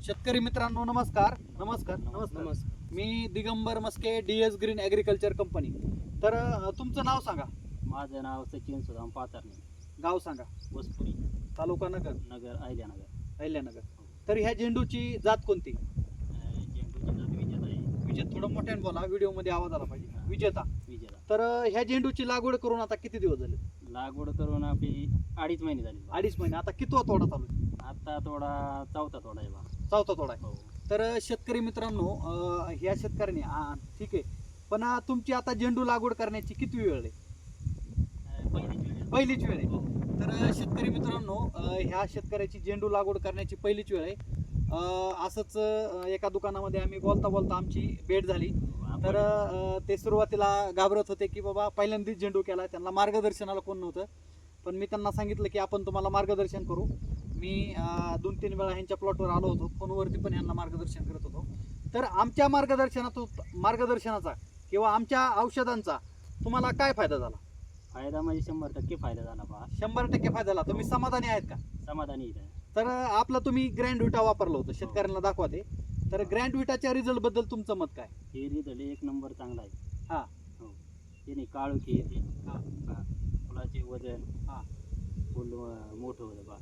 शेतकरी मित्रांनो नमस्कार नमस्कार नमस्कार नमस्कार. मी Digambar Maske DS green agriculture company. तर तुमचं नाव सांगा. माझं नाव सचिन सुदाम पाथर्णे, गाव सांगा. वसपुरी, तालुका नगर, नगर, अहिल्यानगर. अहिल्यानगर. तर ह्या झेंडूची जात कोणती? झेंडूची जात विजेता आहे. विजेता. थोडं मोठ्याने बोला, व्हिडिओ मध्ये आवाज आला पाहिजे. विजेता. विजेता. तर ह्या झेंडूची लागवड करून आता किती दिवस झाले? लागवड करून आपली 2.5 महिने झाले. 2.5 महिने. आता कितवा तोडा चालू आहे? आता थोडा चौथा थोडा आहे बा. चौथा तोडा आहे. हो. तर शेतकरी मित्रांनो ह्या शेतकऱ्यांनी ठीक आहे, पण तुमची आता झेंडू लागवड करण्याची किती वेळ आहे? पहिलीच वेळ. पहिलीच वेळ आहे. हो. तर शेतकरी मित्रांनो ह्या शेतकऱ्याची झेंडू लागवड करण्याची पहिलीच वेळ आहे. असंच एका दुकानामध्ये आम्ही बोलता बोलता आमची भेट झाली. तर ते सुरुवातीला घाबरत होते की बाबा पहिल्यांदाच झेंडू केला, त्यांना मार्गदर्शनाला कोण नव्हतं. पण मी त्यांना सांगितलं की आपण तुम्हाला मार्गदर्शन करू. मी 2-3 वेळा ह्यांच्या प्लॉटवर आलो होतो, फोनवरती पण यांना मार्गदर्शन करत होतो. तर आमच्या मार्गदर्शनाचा किंवा आमच्या औषधांचा तुम्हाला काय फायदा झाला? फायदा म्हणजे 100% फायदा झाला बा. 100% फायदा झाला. तुम्ही समाधानी आहेत का? समाधानी आहे. तर आपलं तुम्ही ग्रँड विटा वापरलं होतं, शेतकऱ्यांना दाखवा ते. तर ग्रँड विटाच्या रिझल्ट बद्दल तुमचं मत काय? हे रिझल्ट एक नंबर चांगला आहे. हा. हो. याने काळोखी येते. हा. फुलाचे वजन हा. फुल मोठं होतं बा.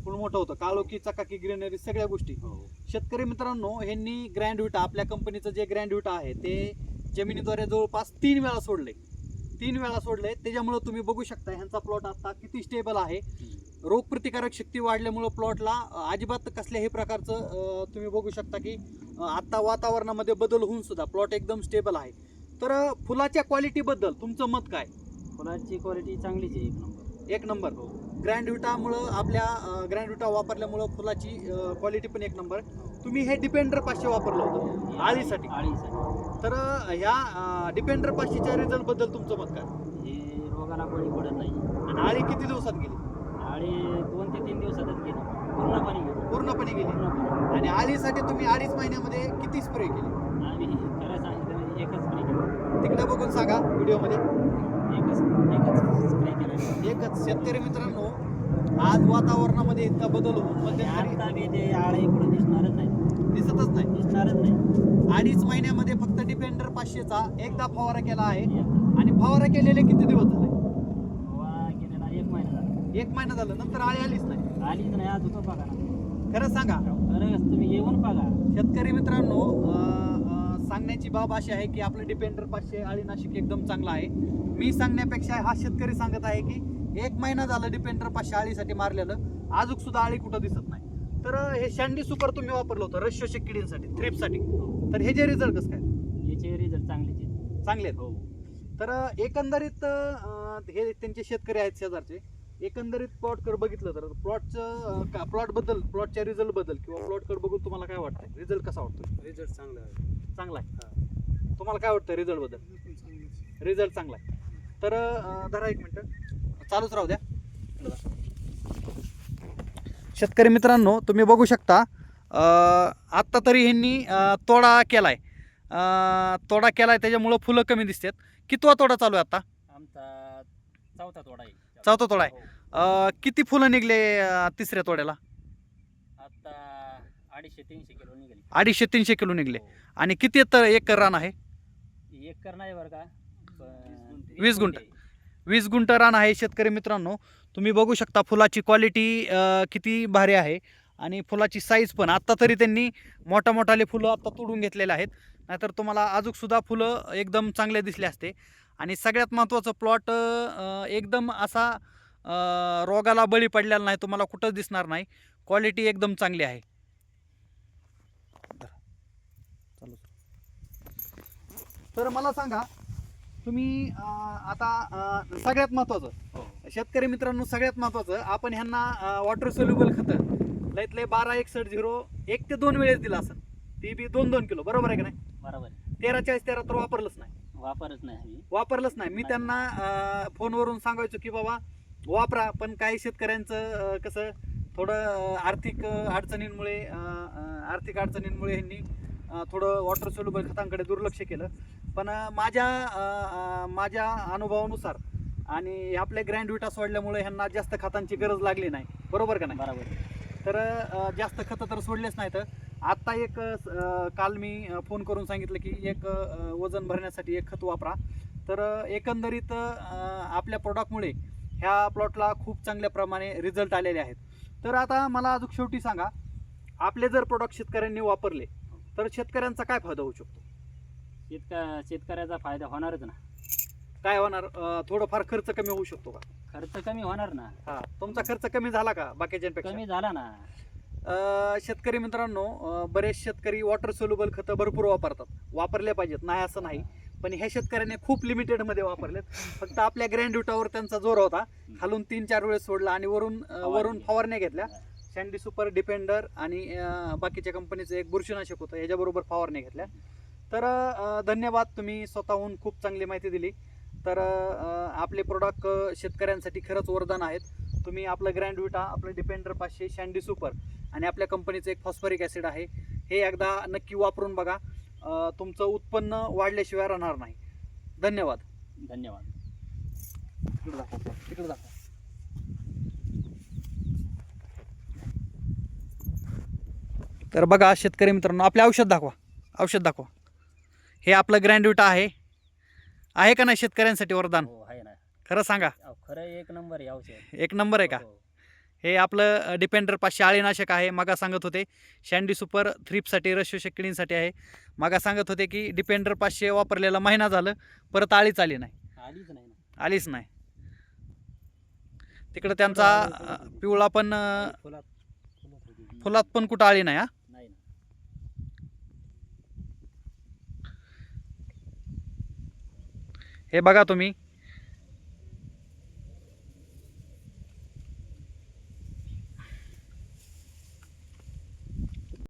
फुल मोठं होतं, काळोखी, चकाकी, ग्रीनरी, सगळ्या गोष्टी. हो. शेतकरी मित्रांनो, ह्यांनी ग्रँड विटा, आपल्या कंपनीचं जे ग्रँड विटा आहे ते जमिनीद्वारे जवळपास 3 वेळा सोडले. 3 वेळा सोडले. त्याच्यामुळे तुम्ही बघू शकता ह्यांचा प्लॉट आता किती स्टेबल आहे. रोगप्रतिकारक शक्ती वाढल्यामुळं प्लॉटला अजिबात कसल्याही प्रकारचं तुम्ही बघू शकता की आता वातावरणामध्ये बदल होऊन सुद्धा प्लॉट एकदम स्टेबल आहे. तर फुलाच्या क्वालिटीबद्दल तुमचं मत काय? फुलाची क्वालिटी चांगलीच आहे. एक नंबर. एक नंबर. हो. ग्रँड विटामुळं, आपल्या ग्रँड विटा वापरल्यामुळं फुलाची क्वालिटी पण एक नंबर. तुम्ही हे डिपेंडर 500 वापरलं होतं आळीसाठी. तर ह्या डिपेंडर 500च्या रिझल्ट बद्दल तुमचं मत काय? हे रोगाला बळी पडत नाही. आणि आळी किती दिवसात गेली? आणि 2 ते 3 दिवसातच गेली. पूर्णपणे गेली. पूर्णपणे गेली. पूर्णपणे. आणि आळीसाठी तुम्ही 2.5 महिन्यामध्ये किती स्प्रे केले? आणि खरं सांगितलं म्हणजे एकच स्प्रे केला. तिकडे बघून सांगा व्हिडिओमध्ये. एकच स्प्रे केला. एकच. शेतकरी मित्रांनो, आज वातावरणामध्ये इतका बदल होऊन मध्यंतरी आता बी ते आळे इकडं दिसणारच नाही. दिसतच नाही. दिसणारच नाही. 2.5 महिन्यामध्ये फक्त डिपेंडर 500चा एकदा फवारा केला आहे. एक आणि फवारा केलेले किती दिवस झाले? फवारा केलेला 1 महिना झाला. 1 महिना झालं. नंतर आळी आलीच नाही. आलीच नाही. आज होतो बघा ना. खरं सांगा खरंच तुम्ही येऊन बघा. शेतकरी मित्रांनो, सांगण्याची बाब अशी आहे की आपलं डिपेंडर 500 आळीनाशक एकदम चांगलं आहे. मी सांगण्यापेक्षा हा शेतकरी सांगत आहे की 1 महिना झालं डिपेंडर 500 आळीसाठी मारलेलं, अजून सुद्धा आळी कुठं दिसत नाही. तर हे शँडी सुपर तुम्ही वापरलं होतं रसशोषक किडींसाठी, थ्रिप्ससाठी. तर हे जे रिझल्ट कसं काय? याचे रिझल्ट चांगलेच आहेत. चांगले आहेत. हो. तर एकंदरीत हे त्यांचे शेतकरी आहेत शेजारचे. एकंदरीत प्लॉटकडे बघितलं तर प्लॉटच्या रिझल्ट बद्दल किंवा प्लॉटकडे बघून तुम्हाला काय वाटतं? रिझल्ट कसा वाटतो? रिझल्ट चांगला आहे. चांगला आहे. तुम्हाला काय वाटतं रिझल्ट बद्दल? रिझल्ट चांगला आहे. तर धरा 1 मिनिट, चालूच राहू द्या. शेतकरी मित्रांनो, तुम्ही बघू शकता आत्ता तरी ह्यांनी तोडा केलाय. त्याच्यामुळं फुलं कमी दिसतात. कितवा तोडा चालू आहे आता? आमचा चौथा तोडा आहे. चौथा तोडा आहे. हो. किती फुलं निघले तिसऱ्या तोड्याला? आता 250-300 किलो निघाली. 250-300 किलो निघले. हो. आणि किती एकर रान आहे? एकर नाही बरं का, 20 गुंठ. 20 गुंठ रान आहे. शेतकरी मित्रांनो, तुम्ही बघू शकता फुलाची क्वालिटी किती भारी आहे. आणि फुलाची साईज पण. आत्ता तरी त्यांनी मोठाले फुलं आत्ता तोडून घेतलेले आहेत, नाहीतर तुम्हाला अजून सुद्धा फुलं एकदम चांगले दिसले असते. आणि सगळ्यात महत्त्वाचं, प्लॉट एकदम असा रोगाला बळी पडलेला नाही, तुम्हाला कुठंच दिसणार नाही. क्वालिटी एकदम चांगली आहे. तर मला सांगा तुम्ही आता सगळ्यात महत्त्वाचं, हो. शेतकरी मित्रांनो, सगळ्यात महत्त्वाचं, आपण ह्यांना वॉटर सोल्युबल खतं लयतले 12-61-0 1 ते 2 वेळेस दिला असेल. ती बी 2-2 किलो. बरोबर आहे का नाही? बरोबर. 13-40-13 तर वापरलंच नाही. वापरच नाही. मी त्यांना फोनवरून सांगायचो की बाबा वापरा, पण काही शेतकऱ्यांचं कसं थोडं आर्थिक अडचणींमुळे ह्यांनी थोडं वॉटर सोल्युबल खतांकडे दुर्लक्ष केलं. पण माझ्या अनुभवानुसार आणि आपल्या ग्रँड विटा सोडल्यामुळे ह्यांना जास्त खतांची गरज लागली नाही. बरोबर का नाही? बरोबर. तर जास्त खतं तर सोडलेच नाहीत. आत्ता एक काल मी फोन करून सांगितलं की एक वजन भरण्यासाठी एक खत वापरा. तर एकंदरीत आपल्या प्रोडक्टमुळे ह्या प्लॉटला खूप चांगल्या प्रमाणे रिझल्ट आलेले आहेत. तर आता मला अजून शेवटी सांगा, आपले जर प्रोडक्ट शेतकऱ्यांनी वापरले तर शेतकऱ्यांचा काय फायदा होऊ शकतो? शेतकऱ्याचा फायदा होणारच ना. काय होणार? थोडंफार खर्च कमी होऊ शकतो का? खर्च कमी होणार ना. हा, तुमचा खर्च कमी झाला का बाकीच्यांपेक्षा? कमी झाला ना. शेतकरी मित्रांनो, बरेच शेतकरी वॉटर सोल्युबल खतं भरपूर वापरतात, वापरले पाहिजेत नाही असं नाही, पण ह्या शेतकऱ्याने खूप लिमिटेडमध्ये वापरलेत. फक्त आपल्या ग्रँड्युटावर त्यांचा जोर होता, खालून 3-4 वेळेस सोडला आणि वरून फवारण्या घेतल्या. शँडी सुपर, डिफेंडर आणि बाकीच्या कंपनीचं एक बुरशीनाशक होतं, ह्याच्याबरोबर फवारण्या घेतल्या. तर धन्यवाद, तुम्ही स्वतःहून खूप चांगली माहिती दिली. तर आपले प्रोडक्ट शेतकऱ्यांसाठी खरंच वरदान आहेत. तुम्ही आपलं ग्रँडविटा, आपलं डिफेंडर 500, शँडी सुपर आणि आपल्या कंपनीचं एक फॉस्फरिक ॲसिड आहे, हे एकदा नक्की वापरून बघा. तुमचं उत्पन्न वाढल्याशिवाय राहणार नाही. धन्यवाद. धन्यवाद. तिकडे दाखवा. तर बघा शेतकरी मित्रांनो, आपले औषध दाखवा. हे आपलं ग्रँडविटा आहे का नाही शेतकऱ्यांसाठी वरदान? हो आहे ना. खरं सांगा. खरं एक नंबर आहे औषध. एक नंबर आहे का? हो. हे आपलं डिफेंडर 500 अळीनाशक आहे. मगा सांगत होते शँडी सुपर थ्रिपसाठी, रसशोषक किडींसाठी आहे. मगा सांगत होते की डिफेंडर 500 वापरलेला महिना झालं, परत आळीच आली नाही. आलीच नाही. तिकडं त्यांचा पिवळा पण, फुलात पण कुठं आली नाही. हा, नाही ना. हे बघा तुम्ही,